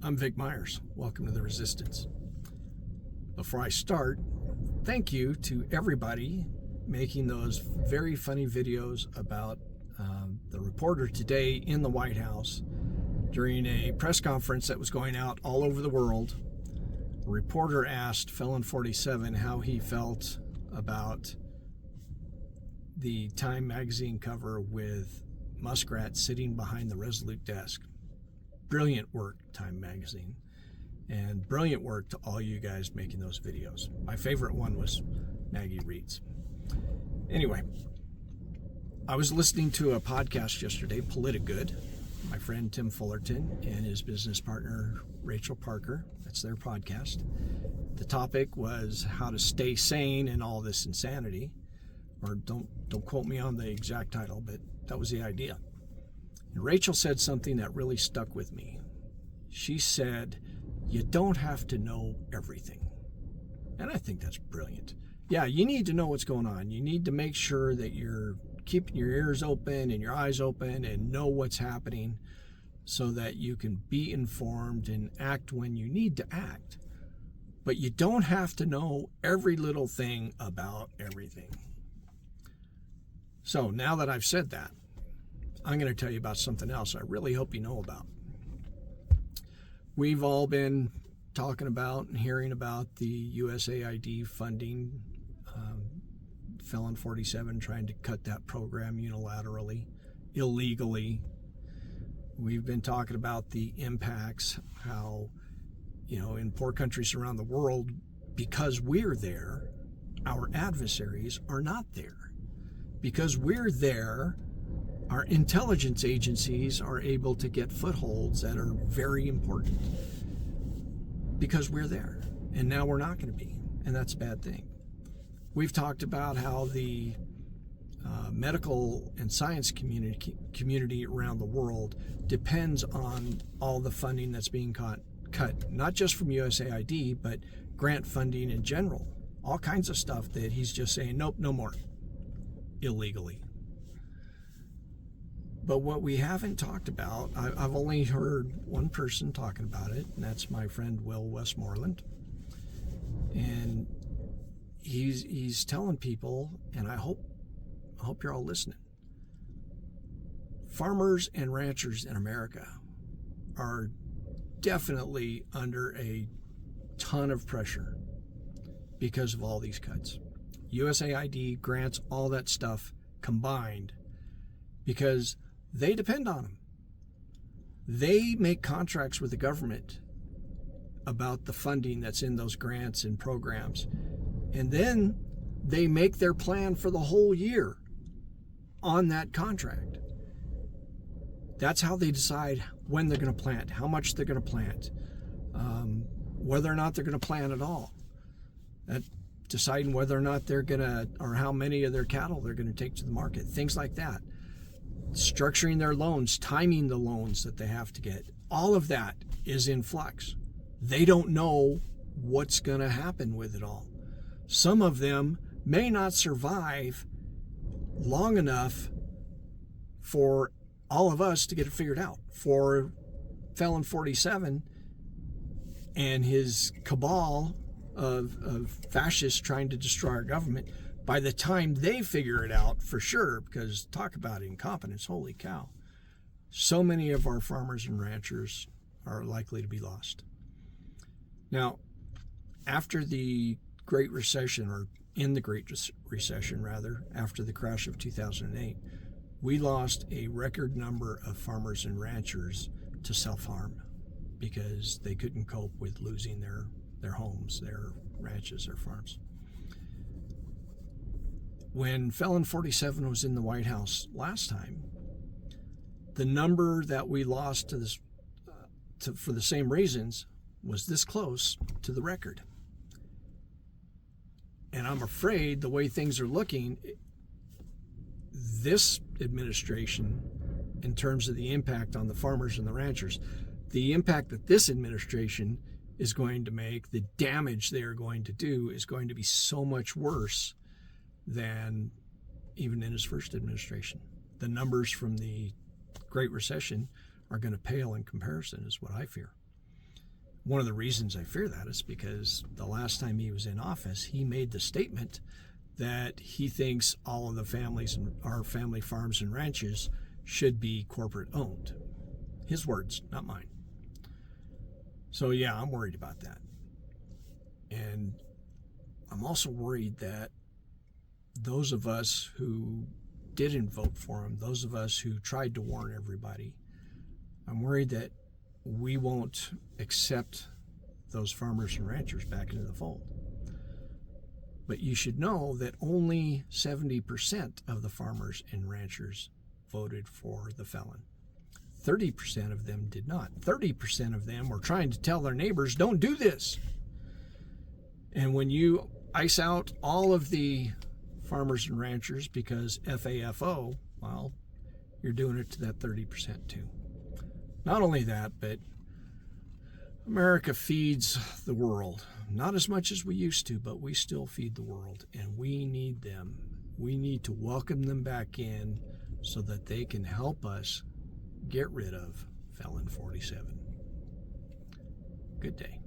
I'm Vic Myers. Welcome to The Resistance. Before I start, thank you to everybody making those very funny videos about the reporter today in the White House during a press conference that was going out all over the world. A reporter asked Felon 47 how he felt about the Time magazine cover with Muskrat sitting behind the Resolute desk. Brilliant work, Time magazine, and brilliant work to all you guys making those videos. My favorite one was Maggie Reed's. Anyway, I was listening to a podcast yesterday, Politigood, my friend Tim Fullerton and his business partner Rachel Parker. That's their podcast. The topic was how to stay sane in all this insanity. Or don't quote me on the exact title, but that was the idea. And Rachel said something that really stuck with me. She said, you don't have to know everything. And I think that's brilliant. Yeah, you need to know what's going on. You need to make sure that you're keeping your ears open and your eyes open and know what's happening so that you can be informed and act when you need to act. But you don't have to know every little thing about everything. So now that I've said that, I'm going to tell you about something else I really hope you know about. We've all been talking about and hearing about the USAID funding, Felon 47 trying to cut that program unilaterally, illegally. We've been talking about the impacts, how, in poor countries around the world, because we're there, our adversaries are not there. Because we're there, our intelligence agencies are able to get footholds that are very important. Because we're there. And now we're not going to be. And that's a bad thing. We've talked about how the medical and science community around the world depends on all the funding that's being cut, not just from USAID, but grant funding in general. All kinds of stuff that he's just saying, nope, no more. Illegally. But what we haven't talked about, I've only heard one person talking about it, and that's my friend Will Westmoreland. And he's telling people, and I hope you're all listening. Farmers and ranchers in America are definitely under a ton of pressure because of all these cuts. USAID grants, all that stuff combined, because they depend on them. They make contracts with the government about the funding that's in those grants and programs. And then they make their plan for the whole year on that contract. That's how they decide when they're going to plant, how much they're going to plant, whether or not they're going to plant at all. Deciding whether or not they're going to, or how many of their cattle they're going to take to the market, things like that. Structuring their loans, timing the loans that they have to get. All of that is in flux. They don't know what's going to happen with it all. Some of them may not survive long enough for all of us to get it figured out. For Felon 47 and his cabal of fascists trying to destroy our government, by the time they figure it out for sure, because talk about incompetence, holy cow. So many of our farmers and ranchers are likely to be lost. Now, after the Great Recession, or in the Great Recession rather, after the crash of 2008, we lost a record number of farmers and ranchers to self-harm because they couldn't cope with losing their homes, their ranches, their farms. When Felon 47 was in the White House last time, the number that we lost to this for the same reasons was this close to the record. And I'm afraid the way things are looking, this administration, in terms of the impact on the farmers and the ranchers, the impact that this administration is going to make, the damage they are going to do, is going to be so much worse than even in his first administration. The numbers from the Great Recession are going to pale in comparison, is what I fear. One of the reasons I fear that is because the last time he was in office, he made the statement that he thinks all of the families and our family farms and ranches should be corporate owned. His words, not mine. So yeah, I'm worried about that. And I'm also worried that those of us who didn't vote for him, those of us who tried to warn everybody, I'm worried that we won't accept those farmers and ranchers back into the fold. But you should know that only 70% of the farmers and ranchers voted for the felon. 30% of them did not. 30% of them were trying to tell their neighbors, don't do this. And when you ice out all of the farmers and ranchers because FAFO, well, you're doing it to that 30% too. Not only that, but America feeds the world. Not as much as we used to, but we still feed the world, and we need them. We need to welcome them back in so that they can help us get rid of Felon 47. Good day.